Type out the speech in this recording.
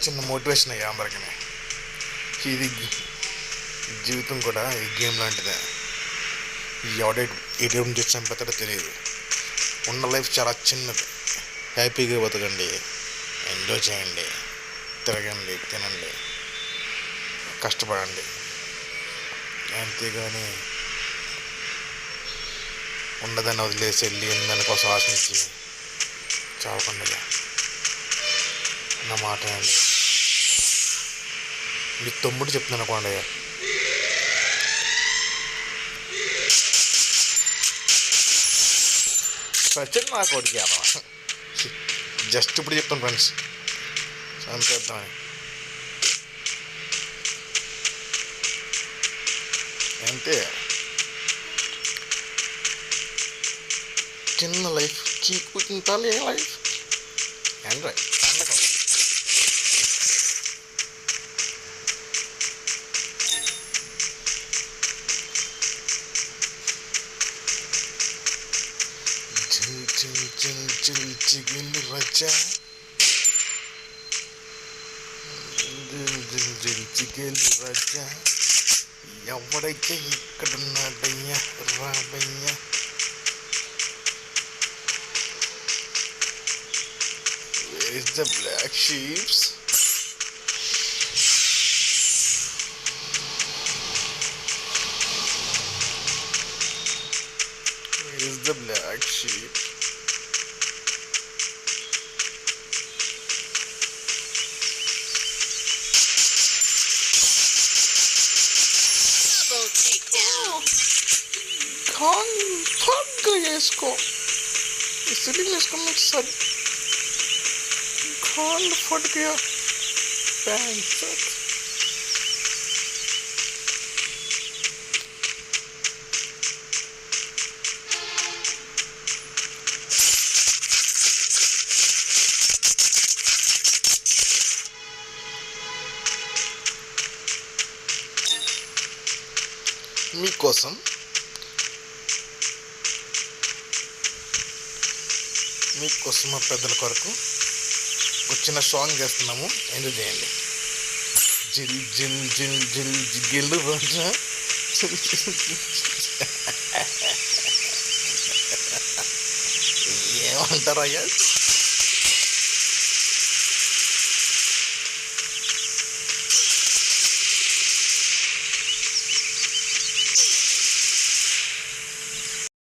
చిన్న మోటివేషన్ అయ్యా అందరికి. ఇది జీవితం కూడా ఈ గేమ్ లాంటిదే. ఎవడే ఏటీఎం చేసి చంపుతాడో తెలియదు. ఉన్న లైఫ్ చాలా చిన్నది. హ్యాపీగా బతకండి, ఎంజాయ్ చేయండి, తిరగండి, తినండి, కష్టపడండి. అంతేగాని ఉన్నదాన్ని వదిలేసి వెళ్ళి దానికోసం ఆశించి చావకుండా నా మాట అండి. మీ తమ్ముడు చెప్తున్నాను అనుకోండి, ప్రచండి నా కొడుకు అన్నమాట. జస్ట్ ఇప్పుడు చెప్తాను ఫ్రెండ్స్, చంపేద్దామని. అంతే, చిన్న లైఫ్, చీకుంటాలి లైఫ్. ఎంజాయ్ పండగ. చిగిలి రజా, చిగిలి రజా, ఎవడైతే ఇక్కడున్నాడయ్యా రాబయ్యా. Where is the black sheep? Where is the black sheep? Double takedown. Fagga చేసుకో, इसलिए इसको मैं सब खान फट गया पैंट. మీకోసం మా పెద్దల కొరకు ఒక చిన్న సాంగ్ చేస్తున్నాము, ఎంజాయ్ చేయండి. జిల్ జిల్ జిల్ జిల్ జిగిల్ రోజా, ఏమంటారయ్యా?